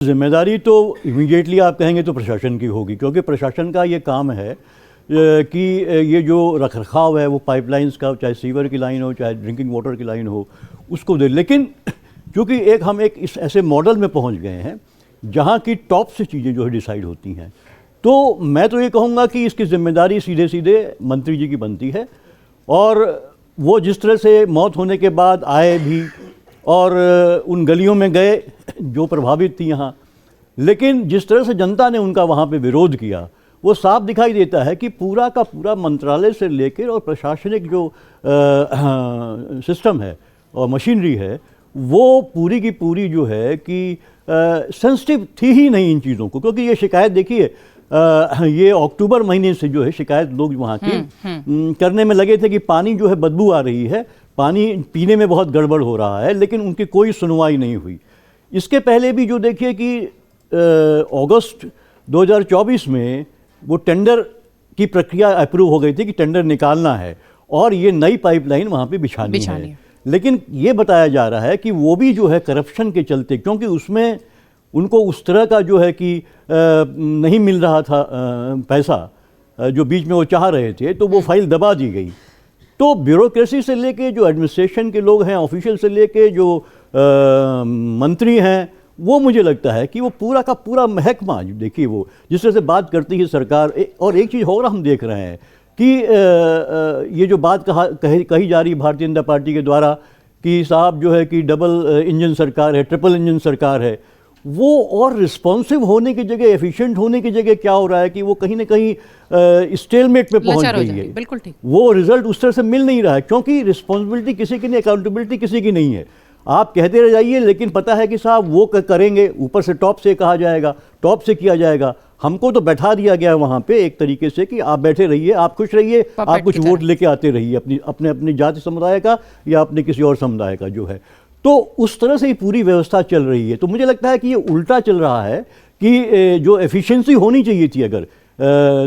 जिम्मेदारी तो इमीडिएटली आप कहेंगे तो प्रशासन की होगी, क्योंकि प्रशासन का ये काम है कि ये जो रखरखाव है वो पाइपलाइंस का, चाहे सीवर की लाइन हो चाहे ड्रिंकिंग वाटर की लाइन हो, उसको दे। लेकिन चूँकि हम एक इस ऐसे मॉडल में पहुंच गए हैं जहां की टॉप से चीज़ें जो है डिसाइड होती हैं, तो मैं तो ये कहूँगा कि इसकी जिम्मेदारी सीधे सीधे मंत्री जी की बनती है। और वो जिस तरह से मौत होने के बाद आए भी और उन गलियों में गए जो प्रभावित थी यहाँ, लेकिन जिस तरह से जनता ने उनका वहाँ पे विरोध किया, वो साफ दिखाई देता है कि पूरा का पूरा मंत्रालय से लेकर और प्रशासनिक जो सिस्टम है और मशीनरी है, वो पूरी की पूरी जो है कि सेंसिटिव थी ही नहीं इन चीज़ों को। क्योंकि ये शिकायत देखिए, ये अक्टूबर महीने से जो है शिकायत लोग वहाँ की करने में लगे थे कि पानी जो है बदबू आ रही है, पानी पीने में बहुत गड़बड़ हो रहा है, लेकिन उनकी कोई सुनवाई नहीं हुई। इसके पहले भी जो देखिए कि अगस्त 2024 में वो टेंडर की प्रक्रिया अप्रूव हो गई थी कि टेंडर निकालना है और ये नई पाइपलाइन वहाँ पे बिछानी है। लेकिन ये बताया जा रहा है कि वो भी जो है करप्शन के चलते, क्योंकि उसमें उनको उस तरह का जो है कि नहीं मिल रहा था पैसा जो बीच में वो चाह रहे थे, तो वो फाइल दबा दी गई। तो ब्यूरोक्रेसी से लेके जो एडमिनिस्ट्रेशन के लोग हैं, ऑफिशियल से लेके जो मंत्री हैं, वो मुझे लगता है कि वो पूरा का पूरा महकमा देखिए वो जिस तरह से बात करती है सरकार। और एक चीज़ और हम देख रहे हैं कि ये जो बात कही जा रही भारतीय जनता पार्टी के द्वारा कि साहब जो है कि डबल इंजन सरकार है, ट्रिपल इंजन सरकार है, वो और रिस्पॉन्सिव होने की जगह, एफिशिएंट होने की जगह क्या हो रहा है कि वो कहीं ना कहीं स्टेलमेट में पहुंच गई है। बिल्कुल ठीक। वो रिजल्ट उस तरह से मिल नहीं रहा है, क्योंकि रिस्पॉन्सिबिलिटी किसी की नहीं, अकाउंटेबिलिटी किसी की नहीं है। आप कहते रह जाइए, लेकिन पता है कि साहब वो करेंगे, ऊपर से टॉप से कहा जाएगा, टॉप से किया जाएगा। हमको तो बैठा दिया गया है वहाँ पे एक तरीके से कि आप बैठे रहिए, आप खुश रहिए, आप कुछ वोट लेके आते रहिए अपने जाति समुदाय का या अपने किसी और समुदाय का जो है। तो उस तरह से ही पूरी व्यवस्था चल रही है। तो मुझे लगता है कि ये उल्टा चल रहा है कि जो एफिशिएंसी होनी चाहिए थी अगर,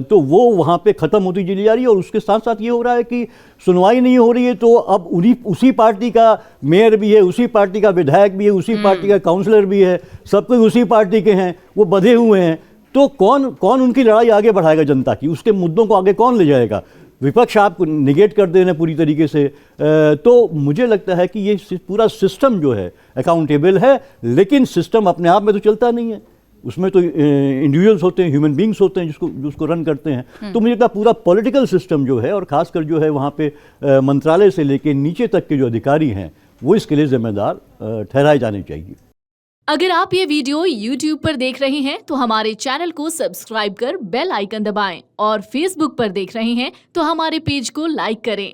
तो वो वहाँ पे ख़त्म होती चली जा रही है। और उसके साथ साथ ये हो रहा है कि सुनवाई नहीं हो रही है, तो अब उसी पार्टी का मेयर भी है, उसी पार्टी का विधायक भी है, उसी पार्टी का काउंसलर भी है, सब कोई उसी पार्टी के हैं, वो बंधे हुए हैं। तो कौन उनकी लड़ाई आगे बढ़ाएगा जनता की, उसके मुद्दों को आगे कौन ले जाएगा? विपक्ष आप निगेट कर दे रहे पूरी तरीके से। तो मुझे लगता है कि ये पूरा सिस्टम जो है अकाउंटेबल है, लेकिन सिस्टम अपने आप में तो चलता नहीं है, उसमें तो इंडिविजुअल्स होते हैं, ह्यूमन बींग्स होते हैं जिसको रन करते हैं। तो मुझे लगता है पूरा पॉलिटिकल सिस्टम जो है, और खासकर जो है वहाँ पे मंत्रालय से लेके नीचे तक के जो अधिकारी हैं, वो इसके लिए जिम्मेदार ठहराए जाने चाहिए। अगर आप ये वीडियो YouTube पर देख रहे हैं तो हमारे चैनल को सब्सक्राइब कर बेल आइकन दबाएं, और Facebook पर देख रहे हैं तो हमारे पेज को लाइक करें।